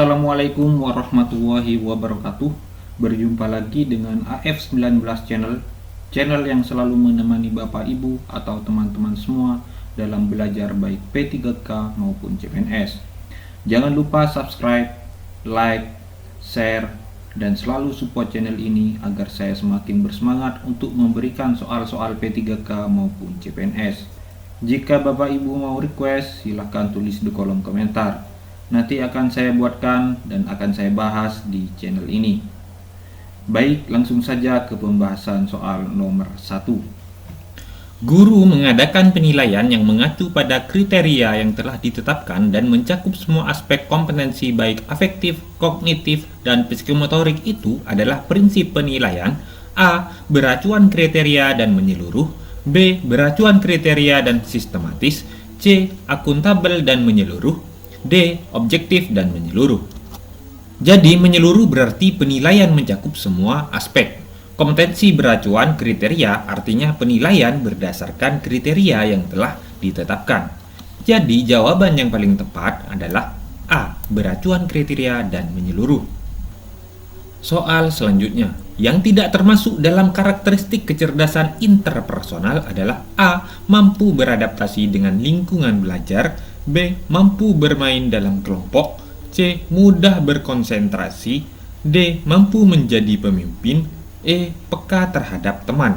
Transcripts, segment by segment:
Assalamualaikum warahmatullahi wabarakatuh. Berjumpa lagi dengan AF19 channel yang selalu menemani Bapak Ibu atau teman-teman semua dalam belajar baik P3K maupun CPNS. Jangan lupa subscribe, like, share, dan selalu support channel ini agar saya semakin bersemangat untuk memberikan soal-soal P3K maupun CPNS. Jika Bapak Ibu mau request, silahkan tulis di kolom komentar. Nanti akan saya buatkan dan akan saya bahas di channel ini. Baik, langsung saja ke pembahasan soal nomor 1. Guru mengadakan penilaian yang mengacu pada kriteria yang telah ditetapkan dan mencakup semua aspek kompetensi baik afektif, kognitif, dan psikomotorik itu adalah prinsip penilaian A. Beracuan kriteria dan menyeluruh, B. Beracuan kriteria dan sistematis, C. Akuntabel dan menyeluruh, D. Objektif dan menyeluruh. Jadi menyeluruh berarti penilaian mencakup semua aspek. Kompetensi beracuan kriteria artinya penilaian berdasarkan kriteria yang telah ditetapkan. Jadi jawaban yang paling tepat adalah A. Beracuan kriteria dan menyeluruh. Soal selanjutnya, yang tidak termasuk dalam karakteristik kecerdasan interpersonal adalah A. Mampu beradaptasi dengan lingkungan belajar, B. Mampu bermain dalam kelompok, C. Mudah berkonsentrasi, D. Mampu menjadi pemimpin, E. Peka terhadap teman.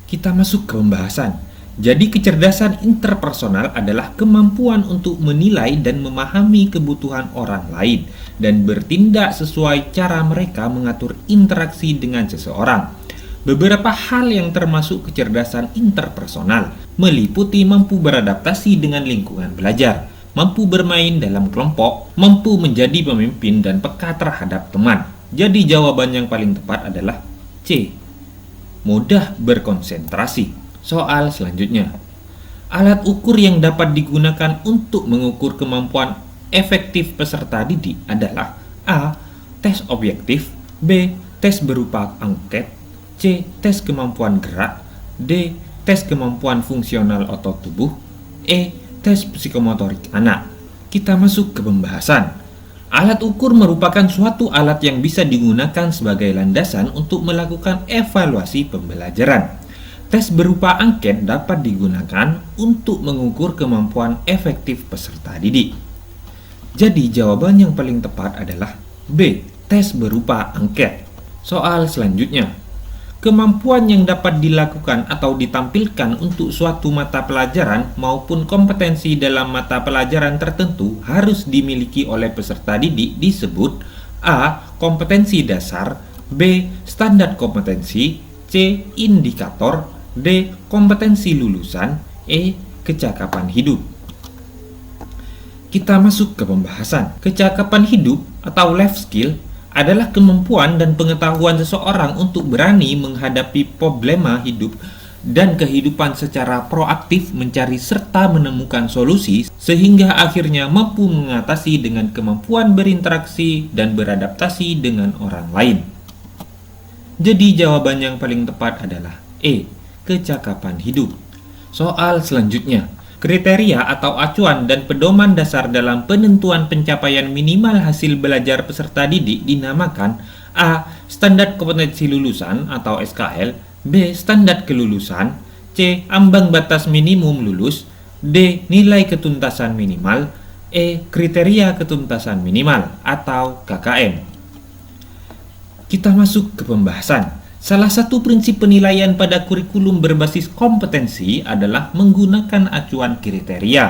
Kita masuk ke pembahasan. Jadi kecerdasan interpersonal adalah kemampuan untuk menilai dan memahami kebutuhan orang lain dan bertindak sesuai cara mereka mengatur interaksi dengan seseorang. Beberapa hal yang termasuk kecerdasan interpersonal meliputi mampu beradaptasi dengan lingkungan belajar, mampu bermain dalam kelompok, mampu menjadi pemimpin, dan peka terhadap teman. Jadi jawaban yang paling tepat adalah C. Mudah berkonsentrasi. Soal selanjutnya. Alat ukur yang dapat digunakan untuk mengukur kemampuan efektif peserta didik adalah A. Tes objektif, B. Tes berupa angket, C. Tes kemampuan gerak, D. Tes kemampuan fungsional otot tubuh, E. Tes psikomotorik anak. Kita masuk ke pembahasan. Alat ukur merupakan suatu alat yang bisa digunakan sebagai landasan untuk melakukan evaluasi pembelajaran. Tes berupa angket dapat digunakan untuk mengukur kemampuan efektif peserta didik. Jadi jawaban yang paling tepat adalah B. Tes berupa angket. Soal selanjutnya. Kemampuan yang dapat dilakukan atau ditampilkan untuk suatu mata pelajaran maupun kompetensi dalam mata pelajaran tertentu harus dimiliki oleh peserta didik disebut A. Kompetensi dasar, B. Standar kompetensi, C. Indikator, D. Kompetensi lulusan, E. Kecakapan hidup. Kita masuk ke pembahasan. Kecakapan hidup atau life skill adalah kemampuan dan pengetahuan seseorang untuk berani menghadapi problema hidup dan kehidupan secara proaktif, mencari serta menemukan solusi sehingga akhirnya mampu mengatasi dengan kemampuan berinteraksi dan beradaptasi dengan orang lain. Jadi jawaban yang paling tepat adalah E. Kecakapan hidup. Soal selanjutnya. Kriteria atau acuan dan pedoman dasar dalam penentuan pencapaian minimal hasil belajar peserta didik dinamakan A. Standar kompetensi lulusan atau SKL, B. Standar kelulusan, C. Ambang batas minimum lulus, D. Nilai ketuntasan minimal, E. Kriteria ketuntasan minimal atau KKM. Kita masuk ke pembahasan. Salah satu prinsip penilaian pada kurikulum berbasis kompetensi adalah menggunakan acuan kriteria,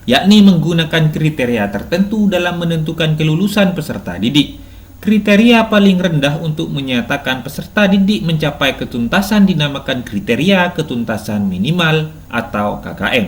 yakni menggunakan kriteria tertentu dalam menentukan kelulusan peserta didik. Kriteria paling rendah untuk menyatakan peserta didik mencapai ketuntasan dinamakan kriteria ketuntasan minimal atau KKM.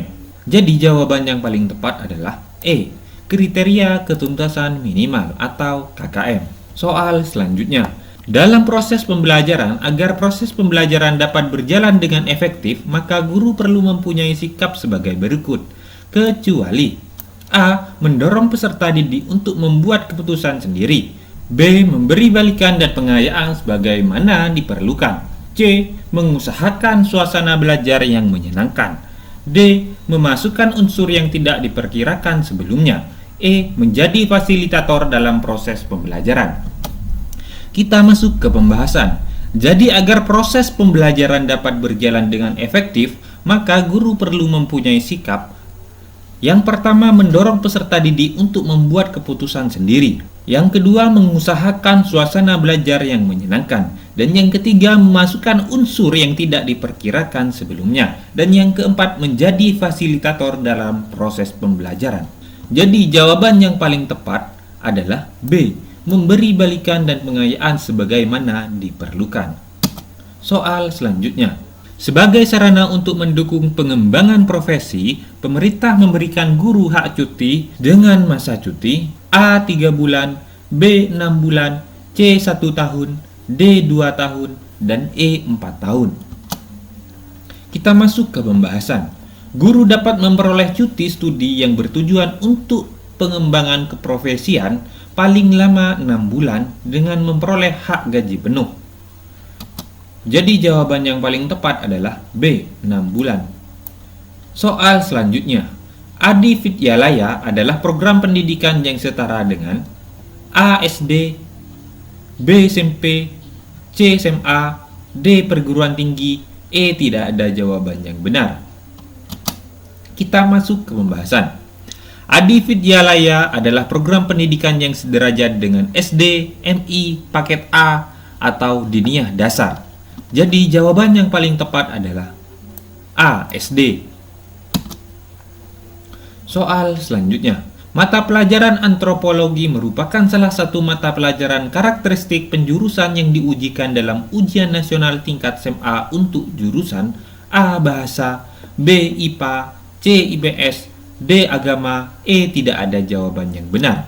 Jadi jawaban yang paling tepat adalah E. Kriteria ketuntasan minimal atau KKM. Soal selanjutnya. Dalam proses pembelajaran, agar proses pembelajaran dapat berjalan dengan efektif, maka guru perlu mempunyai sikap sebagai berikut. Kecuali A. Mendorong peserta didik untuk membuat keputusan sendiri, B. Memberi balikan dan pengayaan sebagaimana diperlukan, C. Mengusahakan suasana belajar yang menyenangkan, D. Memasukkan unsur yang tidak diperkirakan sebelumnya, E. Menjadi fasilitator dalam proses pembelajaran. Kita masuk ke pembahasan. Jadi agar proses pembelajaran dapat berjalan dengan efektif, maka guru perlu mempunyai sikap. Yang pertama, mendorong peserta didik untuk membuat keputusan sendiri. Yang kedua, mengusahakan suasana belajar yang menyenangkan. Dan yang ketiga, memasukkan unsur yang tidak diperkirakan sebelumnya. Dan yang keempat, menjadi fasilitator dalam proses pembelajaran. Jadi jawaban yang paling tepat adalah B. Memberi balikan dan pengayaan sebagaimana diperlukan. Soal selanjutnya. Sebagai sarana untuk mendukung pengembangan profesi, pemerintah memberikan guru hak cuti dengan masa cuti A. 3 bulan, B. 6 bulan, C. 1 tahun, D. 2 tahun, dan E. 4 tahun. Kita masuk ke pembahasan. Guru dapat memperoleh cuti studi yang bertujuan untuk pengembangan keprofesian paling lama 6 bulan dengan memperoleh hak gaji penuh. Jadi jawaban yang paling tepat adalah B. 6 bulan. Soal selanjutnya. Adi Vidyalaya adalah program pendidikan yang setara dengan A. SD, B. SMP, C. SMA, D. Perguruan tinggi, E. Tidak ada jawaban yang benar. Kita masuk ke pembahasan. Adi Vidyalaya adalah program pendidikan yang sederajat dengan SD, MI, paket A, atau diniyah dasar. Jadi jawaban yang paling tepat adalah A. SD. Soal selanjutnya. Mata pelajaran antropologi merupakan salah satu mata pelajaran karakteristik penjurusan yang diujikan dalam ujian nasional tingkat SMA untuk jurusan A. Bahasa, B. IPA, C. IPS, D. Agama, E. Tidak ada jawaban yang benar.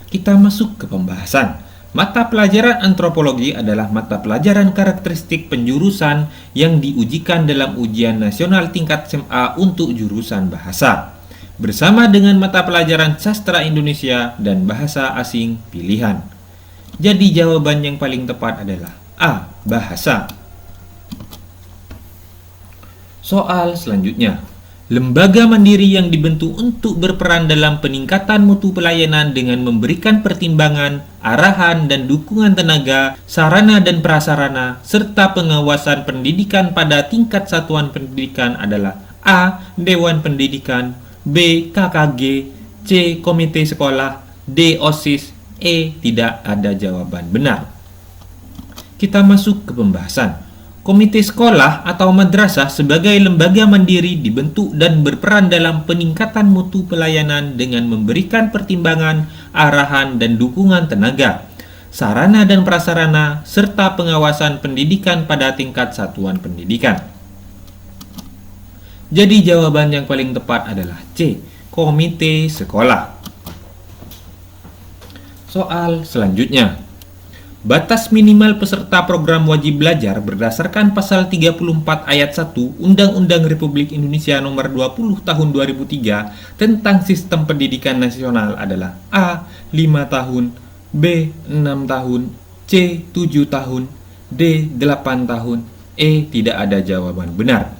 Kita masuk ke pembahasan. Mata pelajaran antropologi adalah mata pelajaran karakteristik penjurusan yang diujikan dalam ujian nasional tingkat SMA untuk jurusan bahasa, bersama dengan mata pelajaran sastra Indonesia dan bahasa asing pilihan. Jadi jawaban yang paling tepat adalah A. Bahasa. Soal selanjutnya. Lembaga mandiri yang dibentuk untuk berperan dalam peningkatan mutu pelayanan dengan memberikan pertimbangan, arahan, dan dukungan tenaga, sarana dan prasarana, serta pengawasan pendidikan pada tingkat satuan pendidikan adalah A. Dewan Pendidikan, B. KKG, C. Komite Sekolah, D. OSIS, E. Tidak ada jawaban benar. Kita masuk ke pembahasan. Komite sekolah atau madrasah sebagai lembaga mandiri dibentuk dan berperan dalam peningkatan mutu pelayanan dengan memberikan pertimbangan, arahan, dan dukungan tenaga, sarana dan prasarana, serta pengawasan pendidikan pada tingkat satuan pendidikan. Jadi jawaban yang paling tepat adalah C. Komite sekolah. Soal selanjutnya. Batas minimal peserta program wajib belajar berdasarkan pasal 34 ayat 1 Undang-Undang Republik Indonesia Nomor 20 Tahun 2003 tentang Sistem Pendidikan Nasional adalah A. 5 tahun, B. 6 tahun, C. 7 tahun, D. 8 tahun, E. Tidak ada jawaban benar.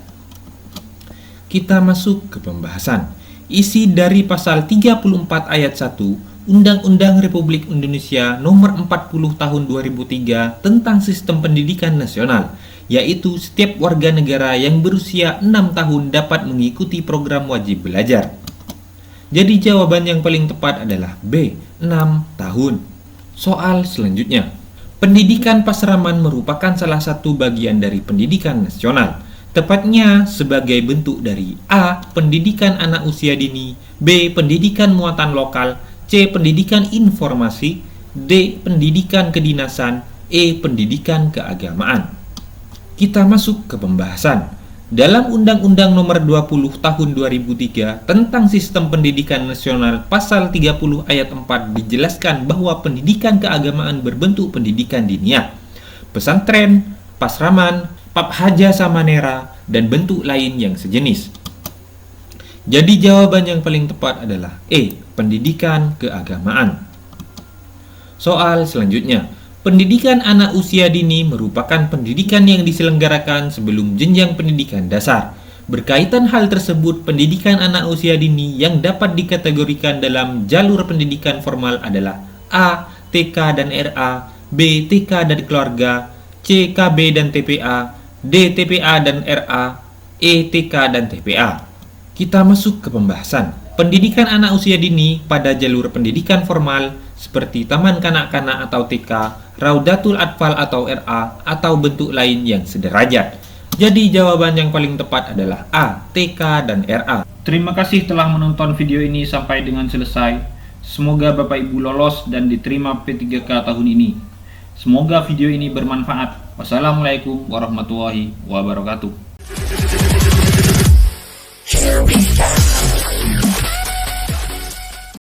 Kita masuk ke pembahasan. Isi dari pasal 34 ayat 1 Undang-Undang Republik Indonesia Nomor 40 Tahun 2003 tentang Sistem Pendidikan Nasional, yaitu setiap warga negara yang berusia 6 tahun dapat mengikuti program wajib belajar. Jadi jawaban yang paling tepat adalah B. 6 tahun. Soal selanjutnya. Pendidikan pasraman merupakan salah satu bagian dari pendidikan nasional, tepatnya sebagai bentuk dari A. Pendidikan anak usia dini, B. Pendidikan muatan lokal, C. Pendidikan informasi, D. Pendidikan kedinasan, E. Pendidikan keagamaan. Kita masuk ke pembahasan. Dalam Undang-Undang Nomor 20 Tahun 2003 tentang Sistem Pendidikan Nasional Pasal 30 Ayat 4 dijelaskan bahwa pendidikan keagamaan berbentuk pendidikan diniyah, pesantren, pasraman, paphaja samanera, dan bentuk lain yang sejenis. Jadi jawaban yang paling tepat adalah E. Pendidikan keagamaan. Soal selanjutnya. Pendidikan anak usia dini merupakan pendidikan yang diselenggarakan sebelum jenjang pendidikan dasar. Berkaitan hal tersebut, pendidikan anak usia dini yang dapat dikategorikan dalam jalur pendidikan formal adalah A. TK dan RA, B. TK dan keluarga, C. KB dan TPA, D. TPA dan RA, E. TK dan TPA. Kita masuk ke pembahasan. Pendidikan anak usia dini pada jalur pendidikan formal seperti taman kanak-kanak atau TK, Raudatul Atfal atau RA, atau bentuk lain yang sederajat. Jadi jawaban yang paling tepat adalah A, TK dan RA. Terima kasih telah menonton video ini sampai dengan selesai. Semoga Bapak Ibu lolos dan diterima P3K tahun ini. Semoga video ini bermanfaat. Wassalamualaikum warahmatullahi wabarakatuh. Here we go.